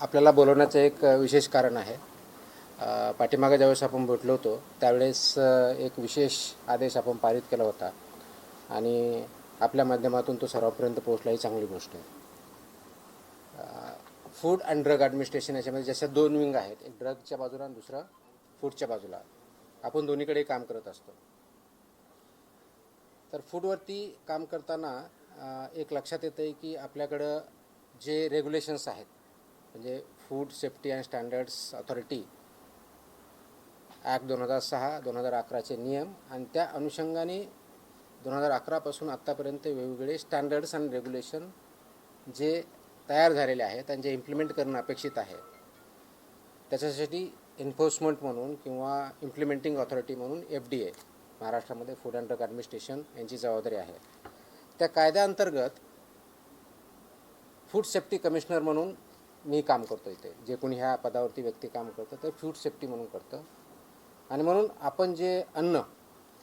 आपल्याला बोलवण्याचं एक विशेष कारण आहे. पाठीमागे ज्यावेळेस आपण भेटलो होतो त्यावेळेस एक विशेष आदेश आपण पारित केला होता आणि आपल्या माध्यमातून तो सर्वांपर्यंत पोहोचला ही चांगली गोष्ट आहे. फूड अँड ड्रग ॲडमिनिस्ट्रेशन याच्यामध्ये जशा दोन विंग आहेत, एक ड्रगच्या बाजूला आणि दुसरं फूडच्या बाजूला. आपण दोन्हीकडे काम करत असतो. तर फूडवरती काम करताना एक लक्षात येतं आहे की आपल्याकडं जे रेग्युलेशन्स आहेत, म्हणजे food safety and standards authority act 2006, 2011चे नियम आणि त्या अनुषंगाने 2011पासून आत्तापर्यंत वेगवेगळे स्टँडर्ड्स आणि रेग्युलेशन जे तयार झालेले आहेत आणि जे इम्प्लिमेंट करणं अपेक्षित आहे, त्याच्यासाठी एन्फोर्समेंट म्हणून किंवा इम्प्लिमेंटिंग ऑथॉरिटी म्हणून FDA, महाराष्ट्रामध्ये फूड अँड ड्रग ॲडमिनिस्ट्रेशन यांची जबाबदारी आहे. त्या कायद्याअंतर्गत फूड सेफ्टी कमिशनर म्हणून मी काम करतो. इथे जे कोणी ह्या पदावरती व्यक्ती काम करतं ते फूड सेफ्टी म्हणून करतं. आणि म्हणून आपण जे अन्न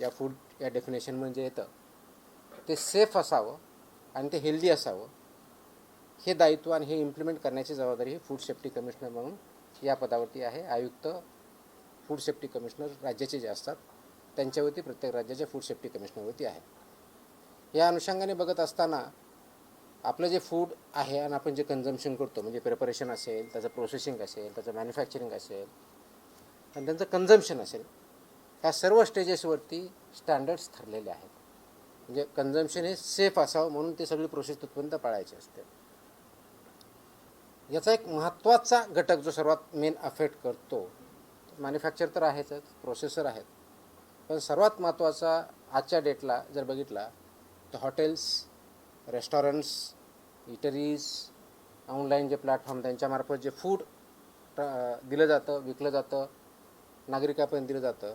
या फूड या डेफिनेशनमध्ये येतं ते सेफ असावं आणि ते हेल्दी असावं, हे दायित्व आणि हे इम्प्लिमेंट करण्याची जबाबदारी ही फूड सेफ्टी कमिशनर म्हणून या पदावरती आहे. आयुक्त फूड सेफ्टी कमिशनर राज्याचे जे असतात त्यांच्यावरती, प्रत्येक राज्याच्या फूड सेफ्टी कमिशनरवरती आहे. या अनुषंगाने बघत असताना आपलं जे फूड आहे आणि आपण जे कन्झम्शन करतो, म्हणजे प्रिपरेशन असेल, त्याचं प्रोसेसिंग असेल, त्याचं मॅन्युफॅक्चरिंग असेल आणि त्यांचं कन्झम्शन असेल, ह्या सर्व स्टेजेसवरती स्टँडर्ड्स ठरलेले आहेत. म्हणजे कन्झम्शन हे सेफ असावं म्हणून ते सगळी प्रोसेस तिथपर्यंत पाळायची असते. याचा एक महत्त्वाचा घटक जो सर्वात मेन अफेक्ट करतो, मॅन्युफॅक्चर तर आहेच, प्रोसेसर आहेत, पण सर्वात महत्त्वाचा आजच्या डेटला जर बघितला तर हॉटेल्स, रेस्टॉरंट्स, इटरीज, ऑनलाईन जे प्लॅटफॉर्म त्यांच्यामार्फत जे फूड दिलं जातं, विकलं जातं, नागरिकांपर्यंत दिलं जातं,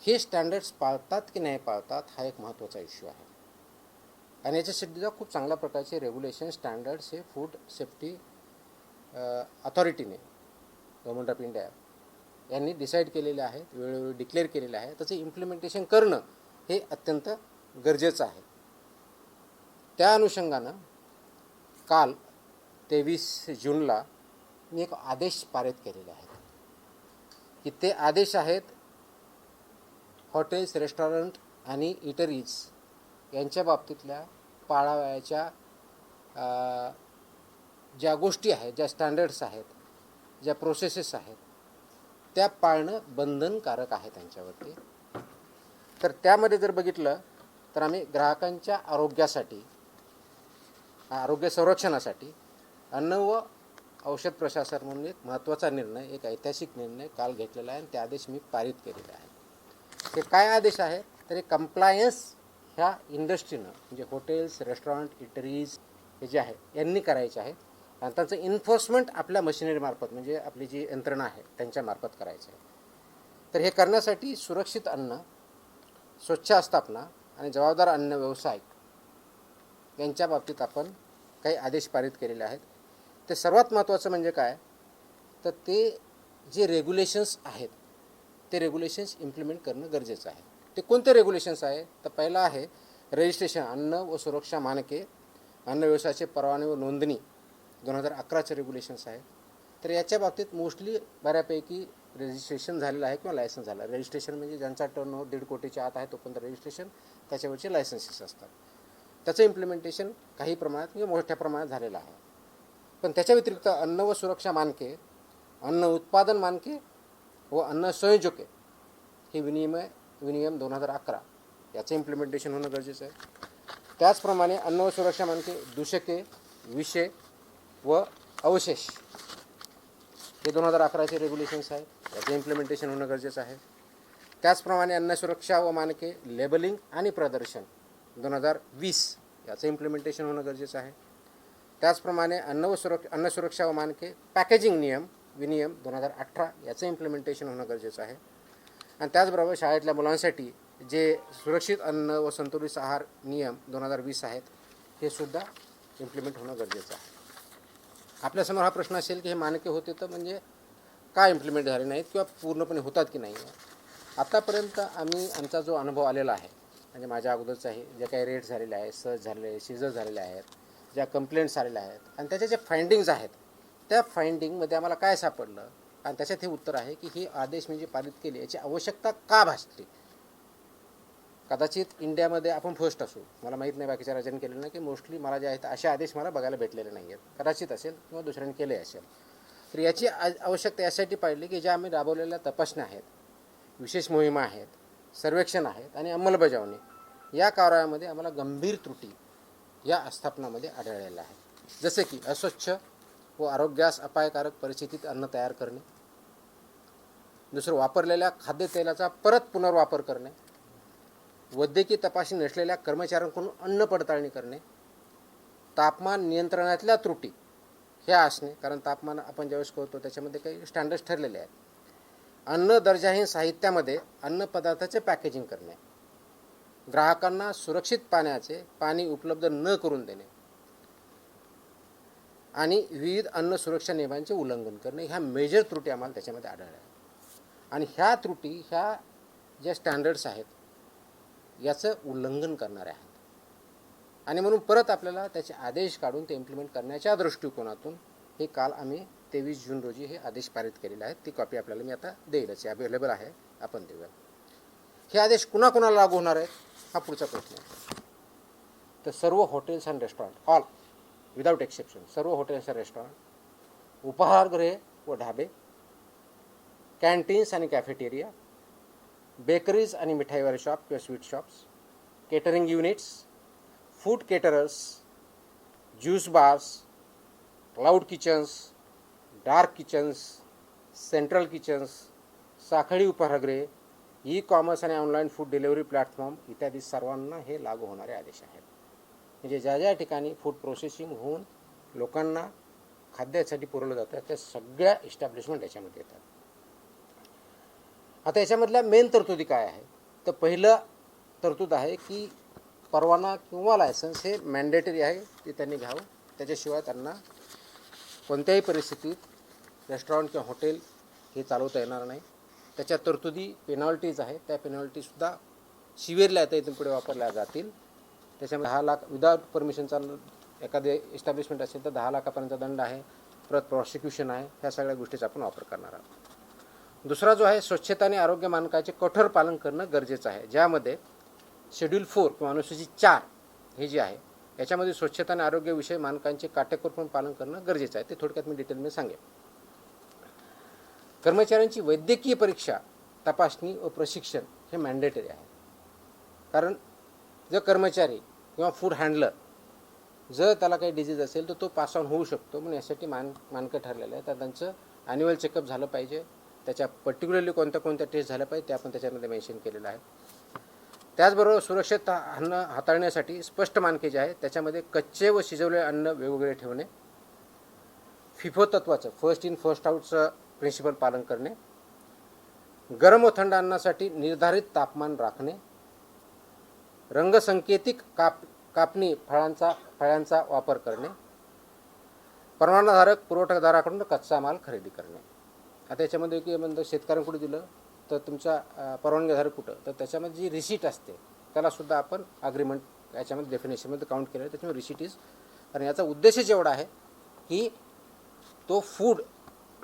हे स्टँडर्ड्स पाळतात की नाही पाळतात हा एक महत्त्वाचा इश्यू आहे. आणि याच्यासाठीचा खूप चांगल्या प्रकारचे रेग्युलेशन स्टँडर्ड्स हे फूड सेफ्टी अथॉरिटीने, गव्हर्नमेंट ऑफ इंडिया यांनी डिसाईड केलेले आहेत, वेळोवेळी डिक्लेअर केलेले आहे. त्याचं इम्प्लिमेंटेशन करणं हे अत्यंत गरजेचं आहे. त्या अनुषंगानं काल 23 जूनला मी एक आदेश पारित केलेले आहेत की ते आदेश आहेत हॉटेल्स, रेस्टॉरंट आणि इटरीज यांच्या बाबतीतल्या पाळावयाच्या ज्या गोष्टी आहेत, ज्या स्टँडर्ड्स आहेत, ज्या प्रोसेसेस आहेत, त्या पाळणं बंधनकारक आहे त्यांच्यावरती. तर त्यामध्ये जर बघितलं तर आम्ही ग्राहकांच्या आरोग्यासाठी, आरोग्य संरक्षणासाठी अन्न व औषध प्रशासन म्हणून एक महत्त्वाचा निर्णय, एक ऐतिहासिक निर्णय काल घेतलेला आहे आणि ते आदेश मी पारित केलेले आहेत. ते काय आदेश आहे तर हे कंप्लायन्स ह्या इंडस्ट्रीनं, म्हणजे हॉटेल्स, रेस्टॉरंट, इटरीज हे जे आहे यांनी करायचे आहेत आणि त्यांचं इन्फोर्समेंट आपल्या मशिनरीमार्फत, म्हणजे आपली जी यंत्रणा आहे त्यांच्यामार्फत करायचं आहे. तर हे करण्यासाठी सुरक्षित अन्न, स्वच्छ आस्थापना आणि जबाबदार अन्न व्यवसाय यांच्या बाबतीत आपण काही आदेश पारित केलेले आहेत. ते सर्वात महत्त्वाचं म्हणजे काय तर ते जे रेग्युलेशन्स आहेत ते रेग्युलेशन्स इम्प्लिमेंट करणं गरजेचं आहे. ते कोणते रेग्युलेशन्स आहे तर पहिलं आहे रजिस्ट्रेशन, अन्न व सुरक्षा मानके, अन्न व्यवसायाचे परवाने व नोंदणी 2011चे रेग्युलेशन्स आहेत. तर याच्या बाबतीत मोस्टली बऱ्यापैकी रजिस्ट्रेशन झालेलं आहे किंवा लायसन्स झालं. रजिस्ट्रेशन म्हणजे ज्यांचा टर्नओव्हर 1.5 कोटीच्या आत आहे तोपर्यंत रजिस्ट्रेशन, त्याच्यावरचे लायसन्सेस असतात. त्याचं इम्प्लिमेंटेशन काही प्रमाणात म्हणजे मोठ्या प्रमाणात झालेलं आहे. पण त्याच्या व्यतिरिक्त अन्न व सुरक्षा मानके, अन्न उत्पादन मानके व अन्न संयोजके हे विनियम 2011 याचं इम्प्लिमेंटेशन होणं गरजेचं आहे. त्याचप्रमाणे अन्न व सुरक्षा मानके, दूषके, विषे व अवशेष हे 2011चे रेग्युलेशन्स आहेत, याचं इम्प्लिमेंटेशन होणं गरजेचं आहे. त्याचप्रमाणे अन्न सुरक्षा व मानके, लेबलिंग आणि प्रदर्शन 2020 याचं इम्प्लिमेंटेशन होणं गरजेचं आहे. त्याचप्रमाणे अन्न सुरक्षा व मानके, पॅकेजिंग विनियम 2018 याचं इम्प्लिमेंटेशन होणं गरजेचं आहे. आणि त्याचबरोबर शाळेतल्या मुलांसाठी जे सुरक्षित अन्न व संतुलित आहार नियम 2020 आहेत हे सुद्धा इम्प्लिमेंट होणं गरजेचं आहे. आपल्यासमोर हा प्रश्न असेल की हे मानके होते तर म्हणजे का इम्प्लिमेंट झाले नाहीत किंवा पूर्णपणे होतात की नाही. आतापर्यंत आमचा जो अनुभव आलेला आहे, म्हणजे माझ्या अगोदरचं आहे, जे काही रेट झालेले आहेत, सर्च झालेले, सीजर झालेले आहेत, ज्या कंप्लेंट्स आलेल्या आहेत आणि त्याच्या ज्या फाइंडिंग्ज आहेत त्या फाइंडिंगमध्ये आम्हाला काय सापडलं आणि त्याच्यात हे उत्तर आहे की हे आदेश म्हणजे पारित केले याची आवश्यकता का भासली. कदाचित इंडियामध्ये आपण फर्स्ट असू, मला माहीत नाही बाकीच्या राज्यांनी केलेलं नाही, की मोस्टली मला जे आहेत असे आदेश मला बघायला भेटलेले नाही आहेत. कदाचित असेल किंवा दुसऱ्यांनी केले असेल. तर याची आवश्यकता यासाठी पाहिली की ज्या आम्ही राबवलेल्या तपासण्या आहेत, विशेष मोहिमा आहेत, सर्वेक्षण आहेत आणि अंमलबजावणी या कार्यामध्ये आम्हाला गंभीर त्रुटी या आस्थापनामध्ये आढळलेल्या आहेत. जसे की अस्वच्छ व आरोग्यास अपायकारक परिस्थितीत अन्न तयार करणे, दुसरं वापरलेल्या खाद्यतेलाचा परत पुनर्वापर करणे, वैद्यकीय तपासणी नसलेल्या कर्मचाऱ्यांकडून अन्न पडताळणी करणे, तापमान नियंत्रणातल्या त्रुटी ह्या असणे, कारण तापमान आपण ज्यावेळेस करतो त्याच्यामध्ये काही स्टँडर्ड्स ठरलेले आहेत. अन्न दर्जाहीन साहित्यामध्ये अन्नपदार्थाचे पॅकेजिंग करणे, ग्राहकांना सुरक्षित पाणी उपलब्ध न करून देणे आणि विविध अन्न सुरक्षा नियमांचे उल्लंघन करणे, ह्या मेजर त्रुटी आम्हाला त्याच्यामध्ये आढळल्या. आणि ह्या त्रुटी ह्या ज्या स्टँडर्ड्स आहेत याचं उल्लंघन करणारे आहेत आणि म्हणून परत आपल्याला त्याचे आदेश काढून ते इम्प्लिमेंट करण्याच्या दृष्टिकोनातून हे काल आम्ही 23 जून रोजी हे आदेश पारित केलेले आहेत. ती कॉपी आपल्याला मी आता देईलच, अवेलेबल आहे, आपण देऊया. हे आदेश कुणाकुणाला लागू होणार आहेत हा पुढचा प्रश्न आहे. तर सर्व hotels and restaurant, all without exception, सर्व हॉटेल्स अँड रेस्टॉरंट, उपहारगृहे व ढाबे, कॅन्टीन्स आणि कॅफेटेरिया, बेकरीज आणि मिठाईवाले शॉप किंवा sweet shops, catering units, food caterers, juice bars, cloud kitchens, dark kitchens, central kitchens, साखळी उपहारगृहे, ई कॉमर्स आणि ऑनलाईन फूड डिलिव्हरी प्लॅटफॉर्म इत्यादी सर्वांना हे लागू होणारे आदेश आहेत. म्हणजे ज्या ज्या ठिकाणी फूड प्रोसेसिंग होऊन लोकांना खाद्यासाठी पुरवलं जातं त्या सगळ्या इस्टॅब्लिशमेंट याच्यामध्ये येतात. आता याच्यामधल्या मेन तरतुदी काय आहे, तर पहिलं तरतूद आहे की परवाना किंवा लायसन्स हे मॅन्डेटरी आहे, ते त्यांनी घ्यावं. त्याच्याशिवाय त्यांना कोणत्याही परिस्थितीत रेस्टॉरंट किंवा हॉटेल हे चालवता येणार नाही. त्याच्या तरतुदी पेनॉल्टीज आहेत, त्या पेनॉल्टीसुद्धा शिवेरल्या आहेत, इथून पुढे वापरल्या जातील. त्याच्यामध्ये 10 लाख विदाउट परमिशनचा एखादे एस्टॅब्लिशमेंट असेल तर 10 लाखापर्यंत दंड आहे, परत प्रॉसिक्युशन आहे. ह्या सगळ्या गोष्टीचा आपण वापर करणार आहोत. दुसरा जो आहे स्वच्छता आणि आरोग्य मानकाचे कठोर पालन करणं गरजेचं आहे, ज्यामध्ये शेड्यूल 4 किंवा अनुसूचित 4 हे जे आहे याच्यामध्ये स्वच्छता आणि आरोग्यविषयी मानकांचे काटेकोरपणे पालन करणं गरजेचं आहे. ते थोडक्यात मी डिटेलमध्ये सांगेन. कर्मचाऱ्यांची वैद्यकीय परीक्षा, तपासणी व प्रशिक्षण हे मॅन्डेटरी आहे. कारण जर कर्मचारी किंवा फूड हँडलर जर त्याला काही डिजीज असेल तर तो पास ऑन होऊ शकतो, म्हणून यासाठी मानकं ठरलेलं आहे. तर त्यांचं ॲन्युअल चेकअप झालं पाहिजे, त्याच्या पर्टिक्युलरली कोणत्या कोणत्या टेस्ट झाल्या पाहिजे ते आपण त्याच्यामध्ये मेन्शन केलेलं आहे. त्याचबरोबर सुरक्षित अन्न हाताळण्यासाठी स्पष्ट मानके जे आहेत त्याच्यामध्ये कच्चे व शिजवलेले अन्न वेगवेगळे ठेवणे, फिफो तत्वाचं फर्स्ट इन फर्स्ट आउटचं प्रिन्सिपल पालन करणे, गरम व थंड अन्नासाठी निर्धारित तापमान राखणे, रंगसंकेतिक कापणी फळांचा वापर करणे, परवानाधारक पुरवठादाराकडून कच्चा माल खरेदी करणे. आता याच्यामध्ये की म्हणतो शेतकऱ्यांकडे दिलं तर तुमचा परवानगीधारक कुठं, तर त्याच्यामध्ये जी रिसीट असते त्यालासुद्धा आपण अग्रीमेंट याच्यामध्ये डेफिनेशनमध्ये काउंट केलं आहे. त्याच्यामुळे रिसीट इज, कारण याचा उद्देशच एवढा आहे की तो फूड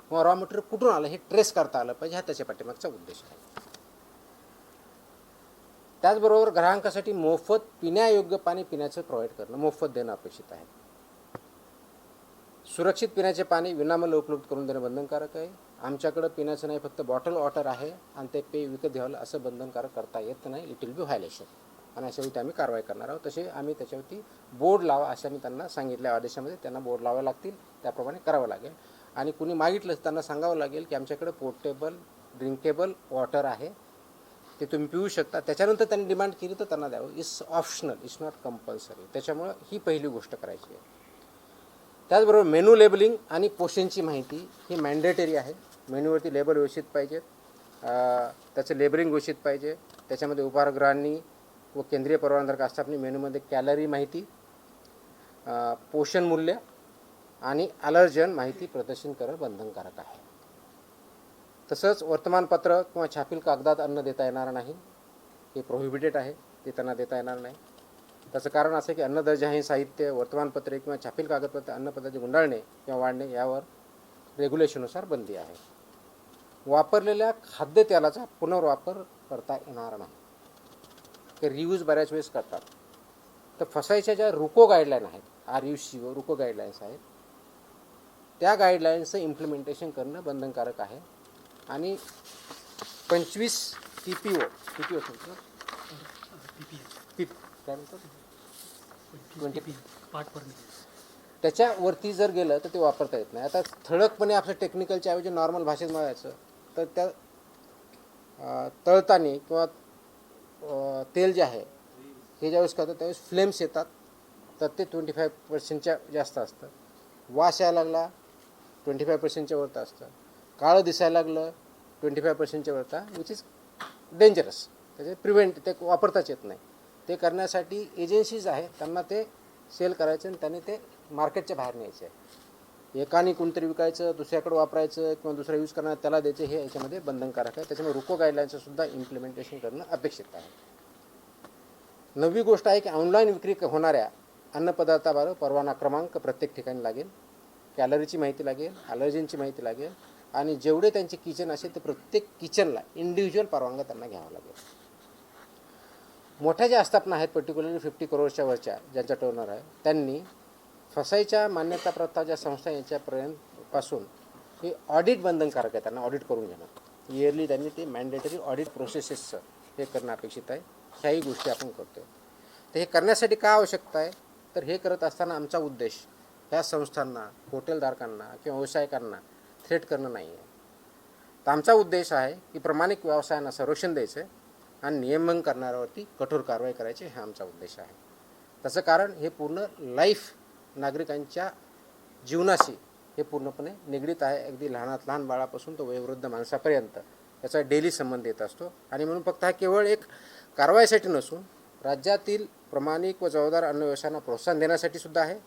किंवा रॉ मटेरियल कुठून आलं हे ट्रेस करता आलं पाहिजे, हा त्याच्या पाठीमागचा उद्देश आहे. त्याचबरोबर ग्राहकांसाठी मोफत पिण्यायोग्य पाणी पिण्याचं प्रोव्हाइड करणं, मोफत देणं अपेक्षित आहे. सुरक्षित पिण्याचे पाणी विनामूल्य उपलब्ध करून देणं बंधनकारक आहे. आमच्याकडं पिण्याचं नाही, फक्त बॉटल वॉटर आहे आणि ते पेय विकत घ्यावं असं बंधनकारक करता येत नाही. इट विल बी व्हायलेशन आणि अशावरती आम्ही कारवाई करणार आहोत. तसे आम्ही त्याच्यावरती बोर्ड लावा असे आम्ही त्यांना सांगितल्या आदेशामध्ये, त्यांना बोर्ड लावावे लागतील, त्याप्रमाणे करावं लागेल. आणि कुणी मागितलं त्यांना सांगावं लागेल की आमच्याकडे पोर्टेबल ड्रिंकेबल वॉटर आहे, ते तुम्ही पिऊ शकता. त्याच्यानंतर त्यांनी डिमांड केली तर त्यांना द्यावं. It's optional, it's not compulsory. त्याच्यामुळं ही पहिली गोष्ट करायची आहे. त्याचबरोबर मेनू लेबलिंग आणि पोषणची माहिती ही मॅन्डेटरी आहे. मेन्यूवरती लेबल व्यवस्थित पाहिजे, त्याचं लेबलिंग व्यवस्थित पाहिजे. त्याच्यामध्ये उपहारगृहांनी व केंद्रीय परवानाधारक आस्थापने मेनूमध्ये कॅलरी माहिती, पोषण मूल्य आणि ॲलर्जन माहिती प्रदर्शन करणं बंधनकारक आहे. तसंच वर्तमानपत्र किंवा छापील कागदात अन्न देता येणार नाही, हे प्रोहिबिटेड आहे, ते त्यांना देता येणार नाही. त्याचं कारण असं की अन्न दर्जाहीन साहित्य, वर्तमानपत्रे किंवा छापील कागदपत्र अन्नपदार्थ गुंडाळणे किंवा वाढणे यावर रेग्युलेशननुसार बंदी आहे. वापरलेल्या खाद्यतेलाचा पुनर्वापर करता येणार नाही. ते रियूज बऱ्याच वेळेस करतात. तर फसायच्या ज्या रुको गाईडलाईन आहेत, RUC रुको गाईडलाईन्स आहेत, त्या गाईडलाईन्सचं इम्प्लिमेंटेशन करणं बंधनकारक आहे. आणि 25 TPO सांगतो ना, काय म्हणतात, 20 त्याच्यावरती जर गेलं तर ते वापरता येत नाही. आता ठळकपणे आपलं टेक्निकलच्या ऐवजी नॉर्मल भाषेत म्हणायचं तर त्या तळताना किंवा तेल जे आहे हे ज्यावेळेस करतात त्यावेळेस फ्लेम्स येतात, तर ते 25% जास्त असतं. वास यायला लागला 25% वरता असतं. काळं दिसायला लागलं 25% वरता, विच इज डेंजरस. त्याचे ते वापरताच येत नाही. ते करण्यासाठी एजन्सीज आहेत, त्यांना ते सेल करायचं आणि त्यांनी ते मार्केटच्या बाहेर न्यायचं आहे. एकाने कोणतरी विकायचं, दुसऱ्याकडे वापरायचं किंवा दुसरा यूज करणार त्याला द्यायचं, हे याच्यामध्ये बंधनकारक आहे. त्याच्यामुळे रुको गाईडलाईनचं सुद्धा इम्प्लिमेंटेशन करणं अपेक्षित आहे. 9वी गोष्ट आहे की ऑनलाईन विक्री होणाऱ्या अन्नपदार्थाबाबत परवाना क्रमांक प्रत्येक ठिकाणी लागेल. कॅलरीची माहिती लागेल, ॲलर्जींची माहिती लागेल आणि जेवढे त्यांचे किचन असेल ते प्रत्येक किचनला इंडिव्हिज्युअल परवानगा त्यांना घ्यावा लागेल. मोठ्या ज्या आस्थापना आहेत, पर्टिक्युलरली 50 करोडच्या वरच्या ज्यांचा टर्नर आहे, त्यांनी फसाईच्या मान्यताप्राप्त ज्या संस्था याच्यापर्यंतपासून हे ऑडिट बंधनकारक आहे. त्यांना ऑडिट करून घेणं, इयरली त्यांनी ते मॅन्डेटरी ऑडिट प्रोसेसेसचं हे करणं अपेक्षित आहे. ह्याही गोष्टी आपण करतो. तर हे करण्यासाठी काय आवश्यकता आहे, तर हे करत असताना आमचा उद्देश ह्या संस्थांना, हॉटेलधारकांना किंवा व्यावसायिकांना थ्रेट करणं नाही आहे. तर आमचा उद्देश आहे की प्रामाणिक व्यवसायांना संरक्षण द्यायचं आहे आणि नियमन करणाऱ्यावरती कठोर कारवाई करायची, हा आमचा उद्देश आहे. त्याचं कारण हे पूर्ण लाईफ नागरिकांच्या जीवनाशी हे पूर्णपणे निगडीत आहे. अगदी लहानात लहान बाळापासून तो वयोवृद्ध माणसापर्यंत याचा डेली संबंध येत असतो. आणि म्हणून फक्त हा केवळ एक कारवाईसाठी नसून राज्यातील प्रामाणिक व जबाबदार अन्न व्यवसायांना प्रोत्साहन देण्यासाठी सुद्धा आहे.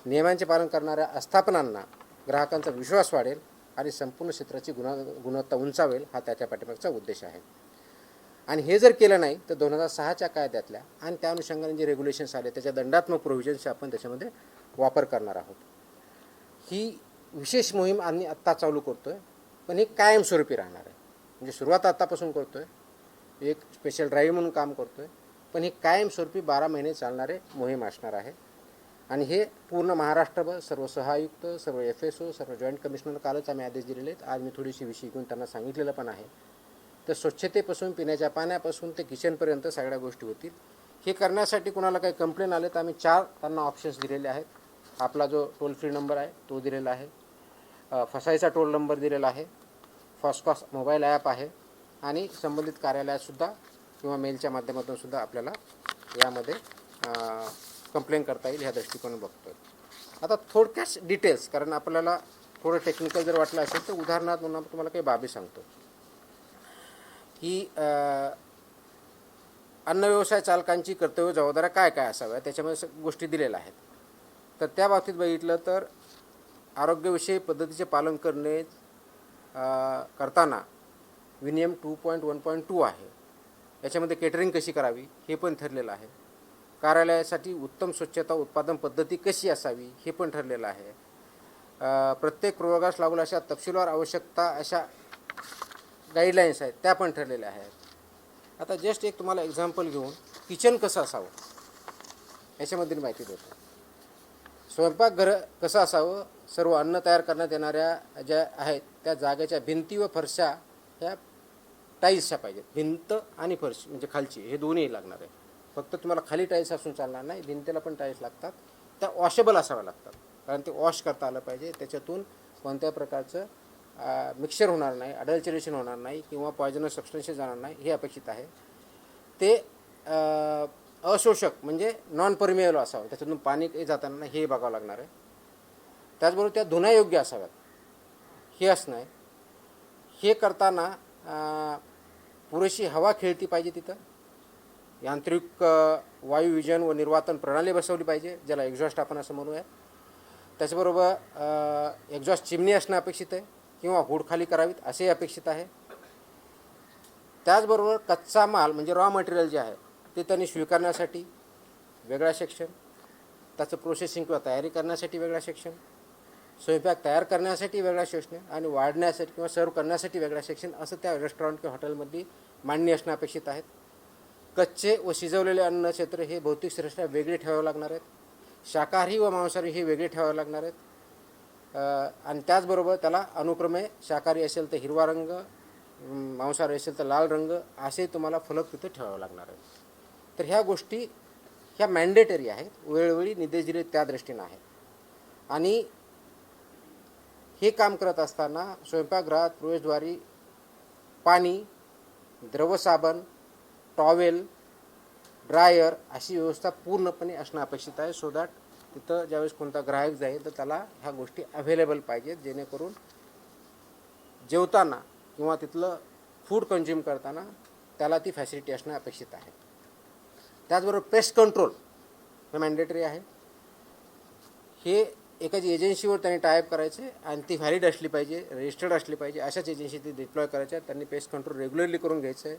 नियमांचे पालन करणाऱ्या आस्थापनांना ग्राहकांचा विश्वास वाढेल आणि संपूर्ण क्षेत्राची गुणवत्ता उंचावेल, हा त्याच्या पाठीमागचा उद्देश आहे. आणि हे जर केलं नाही तर 2006च्या कायद्यातल्या आणि त्या अनुषंगाने जे रेग्युलेशन्स आले त्याच्या दंडात्मक प्रोव्हिजन्सचे आपण त्याच्यामध्ये वापर करणार आहोत. ही विशेष मोहीम आम्ही आत्ता चालू करतो आहे, पण ही कायमस्वरूपी राहणार आहे. म्हणजे सुरुवात आत्तापासून करतो आहे, एक स्पेशल ड्राईव्ह म्हणून काम करतो आहे, पण ही कायमस्वरूपी 12 महिने चालणारे मोहीम असणार आहे. आणि हे पूर्ण महाराष्ट्रभर सर्व सहायुक्त, सर्व FSO, सर्व जॉईंट कमिशनर, कालच आम्ही आदेश दिलेले आहेत. आज मी थोडीशी विषय घेऊन त्यांना सांगितलेलं पण आहे. तर स्वच्छतेपासून, पिण्याच्या पाण्यापासून ते किचनपर्यंत सगळ्या गोष्टी होतील. हे करण्यासाठी कोणाला काही कंप्लेन आले तर आम्ही 4 त्यांना ऑप्शन्स दिलेले आहेत. आपला जो टोल फ्री नंबर आहे तो दिलेला आहे, फसाईचा टोल नंबर दिलेला आहे, फॉस्कॉस मोबाईल ॲप आहे आणि संबंधित कार्यालयातसुद्धा किंवा मेलच्या माध्यमातून सुद्धा आपल्याला यामध्ये कंप्लेन करता येईल, ह्या दृष्टिकोन बघतोय. आता थोडक्यात डिटेल्स, कारण आपल्याला थोडं टेक्निकल जर वाटलं असेल तर उदाहरणार्थ म्हणून तुम्हाला काही बाबी सांगतो की अन्न व्यवसाय चालकांची कर्तव्य जबाबदाऱ्या काय काय असाव्या, त्याच्यामध्ये गोष्टी दिलेल्या आहेत. तर त्या बाबतीत बघितलं तर आरोग्यविषयी पद्धतीचे पालन करणे करताना विनियम 2.1.2 आहे. याच्यामध्ये केटरिंग कशी करावी हे पण ठरलेलं आहे. कार्यालयासाठी उत्तम स्वच्छता उत्पादन पद्धती कशी असावी हे पण ठरलेलं आहे. प्रत्येक प्रयोगास लागू अशा तपशीलवार आवश्यकता अशा गाईडलाईन्स आहेत त्या पण ठरलेल्या आहेत. आता जस्ट एक तुम्हाला एक्झाम्पल घेऊन किचन कसं असावं याच्यामधील माहिती देतो. स्वयंपाकघर कसं असावं, सर्व अन्न तयार करण्यात येणाऱ्या ज्या आहेत त्या जागेच्या भिंती व फरशा ह्या टाईल्सच्या पाहिजेत. भिंत आणि फरशी म्हणजे खालची हे दोन्ही लागणार आहे. फक्त तुम्हाला खाली टाईल्स असून चालणार नाही, भिंतीला पण टाईल्स लागतात. त्या वॉशेबल असाव्या लागतात, कारण ते वॉश करता आलं पाहिजे. त्याच्यातून कोणत्याही प्रकारचं मिक्सचर होणार नाही, अडल्चरेशन होणार नाही किंवा पॉयझनस सबस्टन्सेस जाणार नाही, हे अपेक्षित आहे. ते अशोषक म्हणजे नॉन परमिएबल असावं, त्याच्यातून पाणी जाताना नाही हे बघावं लागणार आहे. त्याचबरोबर त्या धुण्यायोग्य असाव्यात हे असणं आहे. हे करताना पुरेशी हवा खेळती पाहिजे. तिथं यांत्रिक वायू विजन व निर्वातन प्रणाली बसवली पाहिजे, ज्याला एक्झॉस्ट आपण असं म्हणूया. त्याचबरोबर एक्झॉस्ट चिमणी असणं अपेक्षित आहे किंवा हुड खाली करावीत असेही अपेक्षित आहे. त्याचबरोबर कच्चा माल म्हणजे रॉ मटेरियल जे आहे ते त्यांनी स्वीकारण्यासाठी वेगळा सेक्शन, त्याचं प्रोसेसिंग किंवा तयारी करण्यासाठी वेगळा सेक्शन, स्वयंपाक तयार करण्यासाठी वेगळा सेक्शन आणि वाढण्यासाठी किंवा सर्व करण्यासाठी वेगळा सेक्शन असं त्या रेस्टॉरंट किंवा हॉटेलमध्ये मांडणी असणं अपेक्षित आहेत. कच्चे व शिजवलेले अन्न क्षेत्र हे भौतिकदृष्ट्या वेगळे ठेवावे लागणार आहेत. शाकाहारी व मांसाहारी हे वेगळे ठेवावे लागणार आहेत. आणि त्याचबरोबर त्याला अनुक्रमे शाकाहारी असेल तर हिरवा रंग, मांसाहारी असेल तर लाल रंग असे तुम्हाला फलक तिथे ठेवावे लागणार आहेत. तर ह्या गोष्टी ह्या मॅन्डेटरी आहेत, वेळोवेळी निर्देश दिले त्या दृष्टीनं आहेत. आणि हे काम करत असताना स्वयंपाकगृहात प्रवेशद्वारी पाणी, द्रवसाबण, टॉवेल, ड्रायर अशी व्यवस्था पूर्णपणे असणं अपेक्षित आहे. सो दॅट तिथं ज्यावेळेस कोणता ग्राहक जाईल तर त्याला ह्या गोष्टी अवेलेबल पाहिजेत, जेणेकरून जेवताना किंवा तिथलं फूड कंझ्युम करताना त्याला ती फॅसिलिटी असणं अपेक्षित आहे. त्याचबरोबर पेस्ट कंट्रोल हे मॅन्डेटरी आहे. हे एखादी एजन्सीवर त्यांनी टायअप करायचे आणि ती व्हॅलिड असली पाहिजे, रजिस्टर्ड असली पाहिजे, अशाच एजन्सी ती डिप्लॉय करायच्या. त्यांनी पेस्ट कंट्रोल रेग्युलरली करून घ्यायचं आहे.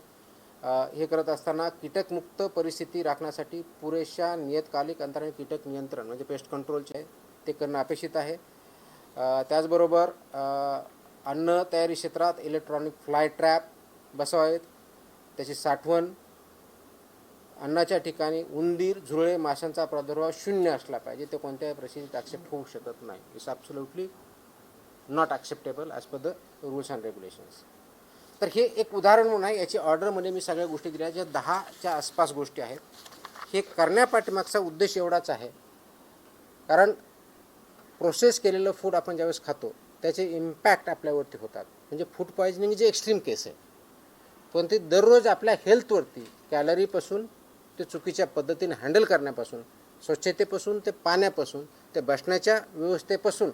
हे करत असताना कीटकमुक्त परिस्थिती राखण्यासाठी पुरेशा नियतकालिक अंतराने कीटक नियंत्रण म्हणजे पेस्ट कंट्रोलचे आहे ते करणं अपेक्षित आहे. त्याचबरोबर अन्न तयारी क्षेत्रात इलेक्ट्रॉनिक फ्लाय ट्रॅप बसवावेत. त्याची साठवण, अन्नाच्या ठिकाणी उंदीर, झुरळे, माशांचा प्रादुर्भाव शून्य असला पाहिजे. ते कोणत्याही परिस्थितीत ॲक्सेप्ट होऊ शकत नाही. It's absolutely not acceptable as per the rules and regulations. तर हे एक उदाहरण म्हणून आहे. याची ऑर्डरमध्ये मी सगळ्या गोष्टी दिल्या ज्या 10च्या आसपास गोष्टी आहेत. हे करण्यापाठीमागचा उद्देश एवढाच आहे, कारण प्रोसेस केलेलं फूड आपण ज्यावेळेस खातो त्याचे इम्पॅक्ट आपल्यावरती होतात. म्हणजे फूड पॉयझनिंग जे एक्स्ट्रीम केस आहे, पण ते दररोज आपल्या हेल्थवरती कॅलरीपासून ते चुकीच्या पद्धतीने हँडल करण्यापासून, स्वच्छतेपासून ते पाण्यापासून ते बसण्याच्या व्यवस्थेपासून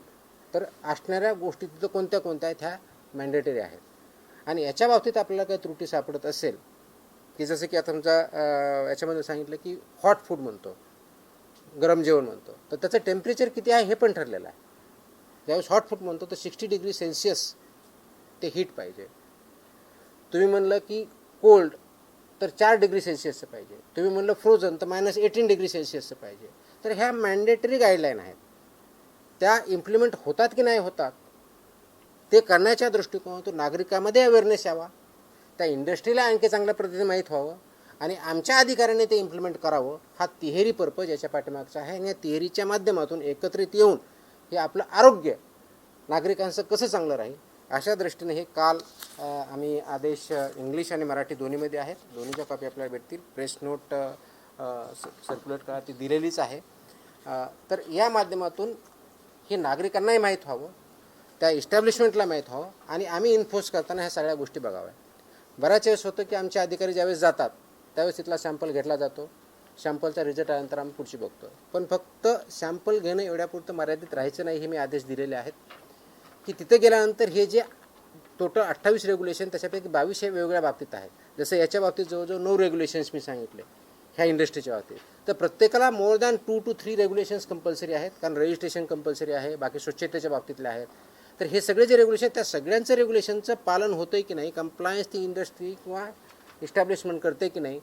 तर असणाऱ्या गोष्टी तिथं कोणत्या कोणत्या आहेत ह्या मॅन्डेटरी आहेत. आणि याच्या बाबतीत आपल्याला काही त्रुटी सापडत असेल की जसं की आता तुमचा याच्यामध्ये सांगितलं की हॉट फूड म्हणतो, गरम जेवण म्हणतो, तर त्याचं टेम्परेचर किती आहे हे पण ठरलेलं आहे. ज्यावेळेस हॉट फूड म्हणतो तर 60 डिग्री सेल्सिअस ते हीट पाहिजे. तुम्ही म्हणलं की कोल्ड तर 4 डिग्री सेल्सिअसचं पाहिजे. तुम्ही म्हणलं फ्रोझन तर -18 डिग्री सेल्सिअसचं पाहिजे. तर ह्या मॅन्डेटरी गाईडलाईन आहेत. त्या इम्प्लिमेंट होतात की नाही होतात ते करण्याच्या दृष्टिकोनातून नागरिकांमध्ये अवेअरनेस यावा, त्या इंडस्ट्रीला आणखी चांगल्या पद्धतीने माहीत व्हावं आणि आमच्या अधिकाऱ्याने ते इम्प्लिमेंट करावं. हा तिहेरी पर्पज याच्या पाठीमागचा आहे. आणि या तिहेरीच्या माध्यमातून एकत्रित येऊन हे आपलं आरोग्य नागरिकांचं कसं चांगलं राहील अशा दृष्टीने हे काल आम्ही आदेश इंग्लिश आणि मराठी दोन्हीमध्ये आहेत. दोन्हीच्या कॉपी आपल्याला भेटतील. प्रेस नोट सर्क्युलेट करा ती दिलेलीच आहे. तर या माध्यमातून हे नागरिकांनाही माहीत व्हावं, त्या इस्टॅब्लिशमेंटला माहीत व्हावं आणि आम्ही इन्फोर्स करताना ह्या सगळ्या गोष्टी बघाव्या. बऱ्याच वेळेस होतं की आमचे अधिकारी ज्यावेळेस जातात त्यावेळेस तिथला सॅम्पल घेतला जातो. सॅम्पलचा रिझल्ट आल्यानंतर आम्ही पुढची बघतो. पण फक्त सॅम्पल घेणं एवढ्यापुरतं मर्यादित राहायचं नाही. हे मी आदेश दिलेले आहेत की तिथे गेल्यानंतर हे जे टोटल 28 रेग्युलेशन त्याच्यापैकी 22 हे वेगवेगळ्या बाबतीत आहेत. जसं याच्या बाबतीत जवळजवळ 9 रेग्युलेशन्स मी सांगितले ह्या इंडस्ट्रीच्या बाबतीत. तर प्रत्येकाला more than 2 to 3 regulations compulsory आहेत, कारण रजिस्ट्रेशन कंपल्सरी आहे, बाकी स्वच्छतेच्या बाबतीतले आहेत. तर हे सगळे जे रेग्युलेशन त्या सगळ्यांचं रेग्युलेशनचं पालन होतं आहे की नाही, कंप्लायन्स ती इंडस्ट्री किंवा इस्टॅब्लिशमेंट करते की नाही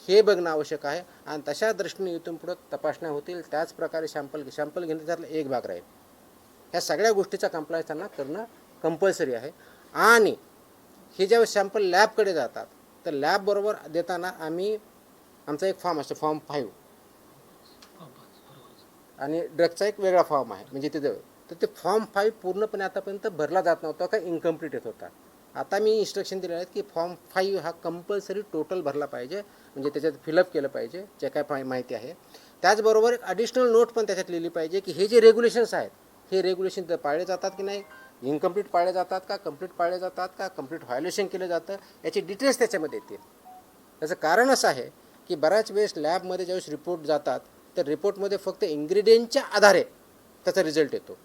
हे बघणं आवश्यक आहे. आणि तशा दृष्टीने इथून पुढं तपासण्या होतील. त्याचप्रकारे सॅम्पल घेणं त्यातला एक भाग राहील. ह्या सगळ्या गोष्टीचा कंप्लायन्स त्यांना करणं कंपल्सरी आहे. आणि हे ज्यावेळेस सॅम्पल लॅबकडे जातात तर लॅबबरोबर देताना आम्ही आमचा एक फॉर्म असतो, फॉर्म 5, आणि ड्रगचा एक वेगळा फॉर्म आहे म्हणजे तिथं. तर ते फॉर्म 5 पूर्णपणे आतापर्यंत भरला जात नव्हता का इनकम्प्लीट येत होता. आता मी इन्स्ट्रक्शन दिले आहेत की फॉर्म 5 हा कंपल्सरी टोटल भरला पाहिजे, म्हणजे त्याच्यात फिलअप केलं पाहिजे जे काय माहिती आहे. त्याचबरोबर एक ॲडिशनल नोट पण त्याच्यात लिहिली पाहिजे की हे जे रेग्युलेशन्स आहेत हे रेग्युलेशन तर पाळले जातात की नाही, इनकम्प्लीट पाळले जातात का, कंप्लीट पाळले जातात का, कंप्लीट व्हायोलेशन केलं जातं, याचे डिटेल्स त्याच्यामध्ये येतील. त्याचं कारण असं आहे की बऱ्याच वेळेस लॅबमध्ये ज्यावेळेस रिपोर्ट जातात तर रिपोर्टमध्ये फक्त इन्ग्रेडियंटच्या आधारे त्याचा रिझल्ट येतो.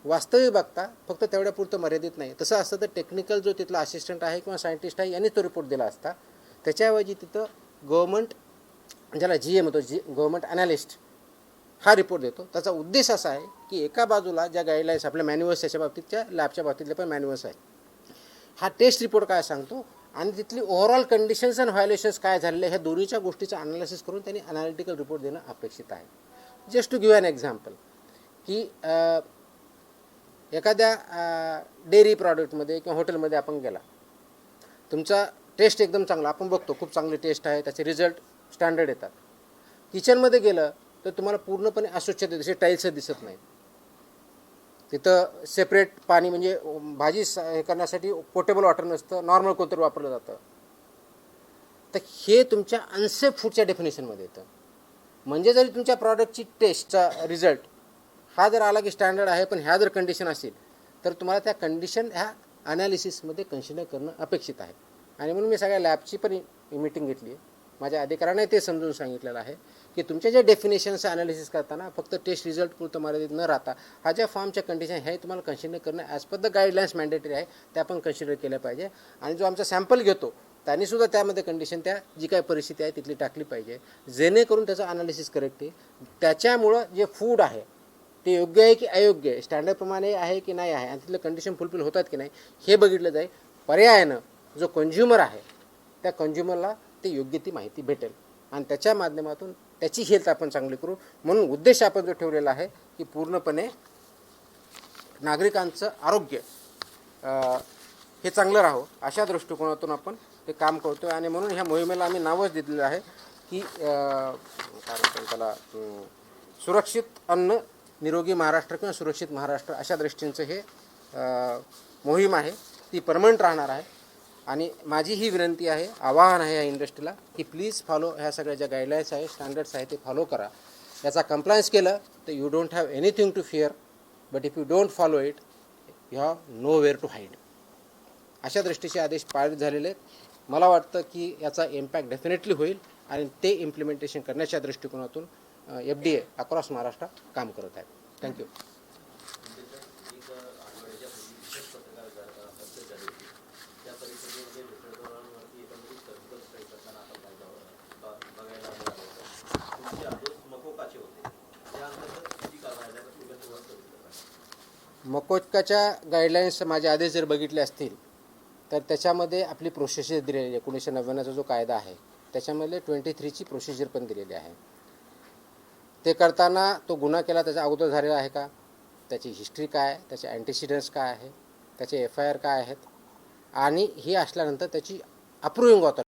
वास्तविक बघता फक्त तेवढ्यापुरतं मर्यादित नाही. तसं असतं तर टेक्निकल जो तिथला असिस्टंट आहे किंवा सायंटिस्ट आहे यांनी तो रिपोर्ट दिला असता. त्याच्याऐवजी तिथं गव्हर्नमेंट ज्याला GA म्हणतो, गव्हर्नमेंट ॲनालिस्ट हा रिपोर्ट देतो. त्याचा उद्देश असा आहे की एका बाजूला ज्या गाईडलाईन्स आपल्या मॅन्युअल्स त्याच्या बाबतीतच्या लॅबच्या बाबतीतले पण मॅन्युअल्स आहेत, हा टेस्ट रिपोर्ट काय सांगतो आणि तिथली ओव्हरऑल कंडिशन्स आणि व्हायोलेशन्स काय झालेले ह्या दोन्हीच्या गोष्टीचं अनालिसिस करून त्यांनी अनालिटिकल रिपोर्ट देणं अपेक्षित आहे. Just to give an example की एखाद्या डेअरी प्रॉडक्टमध्ये किंवा हॉटेलमध्ये आपण गेला, तुमचा टेस्ट एकदम चांगला, आपण बघतो खूप चांगली टेस्ट आहे, त्याचे रिझल्ट स्टँडर्ड येतात. किचनमध्ये गेलं तर तुम्हाला पूर्णपणे अस्वच्छता दिसते, टाईल्स दिसत नाही. तिथं सेपरेट पाणी म्हणजे भाजी हे करण्यासाठी पोर्टेबल वॉटर नसतं, नॉर्मल कोणतरी वापरलं जातं. तर हे तुमच्या अनसेफ फूडच्या डेफिनेशनमध्ये येतं. म्हणजे जरी तुमच्या प्रॉडक्टची टेस्टचा रिझल्ट हा जर आला की स्टँडर्ड आहे, पण ह्या जर कंडिशन असेल तर तुम्हाला त्या कंडिशन ह्या ॲनालिसिसमध्ये कन्सिडर करणं अपेक्षित आहे. आणि म्हणून मी सगळ्या लॅबची पण मीटिंग घेतली आहे. माझ्या अधिकाऱ्याने ते समजून सांगितलेलं आहे की तुमच्या ज्या डेफिनेशनचं ॲनालिसिस करताना फक्त टेस्ट रिझल्ट पुरतं मर्यादित न राहता हा ज्या फॉर्मच्या कंडिशन हे तुम्हाला कन्सिडर करणं as per the guidelines mandatory आहे, त्या पण कन्सिडर केल्या पाहिजे. आणि जो आमचा सॅम्पल घेतो त्यांनीसुद्धा त्यामध्ये कंडिशन त्या जी काही परिस्थिती आहे तिथली टाकली पाहिजे, जेणेकरून त्याचं ॲनालिसिस करेक्ट आहे. त्याच्यामुळं जे फूड आहे ते योग्य आहे की अयोग्य आहे, स्टँडर्डप्रमाणे आहे की नाही आहे, आणि तिथले कंडिशन फुलफिल होतात की नाही हे बघितलं जाईल. पर्यायानं जो कंझ्युमर आहे त्या कंझ्युमरला ते योग्य ती माहिती भेटेल आणि त्याच्या माध्यमातून त्याची हेल्थ आपण चांगली करू. म्हणून उद्देश आपण जो ठेवलेला आहे की पूर्णपणे नागरिकांचं आरोग्य हे चांगलं राहावं अशा दृष्टिकोनातून आपण ते काम करतो आहे. आणि म्हणून ह्या मोहिमेला आम्ही नावच दिलेलं आहे की काय म्हणतो त्याला, सुरक्षित अन्न निरोगी महाराष्ट्र किंवा सुरक्षित महाराष्ट्र अशा दृष्टींचं हे मोहीम आहे. ती परमनंट राहणार आहे. आणि माझी ही विनंती आहे, आवाहन आहे या इंडस्ट्रीला की प्लीज फॉलो ह्या सगळ्या ज्या गाईडलाईन्स आहे, स्टँडर्ड्स आहे ते फॉलो करा. याचा कंप्लायन्स केलं तर you don't have anything to fear, but if you don't follow it you have nowhere to hide. अशा दृष्टीचे आदेश पारित झालेले आहेत. मला वाटतं की याचा इम्पॅक्ट डेफिनेटली होईल आणि ते इम्प्लिमेंटेशन करण्याच्या दृष्टिकोनातून FDA अक्रॉस महाराष्ट्र काम करत आहे. थँक्यू. मकोकाच्या गाईडलाईन्स माझे आदेश जर बघितले असतील तर त्याच्यामध्ये आपली प्रोसिजर दिलेली आहे. 1999चा जो कायदा आहे त्याच्यामध्ये 23ची प्रोसिजर पण दिलेली आहे. ते करताना तो गुन्हा केला त्याच्या अगोदर झालेला आहे का, त्याची हिस्ट्री काय आहे, त्याचे अँटीसिडंट्स काय आहे, त्याचे FIR काय आहेत, आणि हे असल्यानंतर त्याची अप्रूव्हिंग ऑथॉरिटी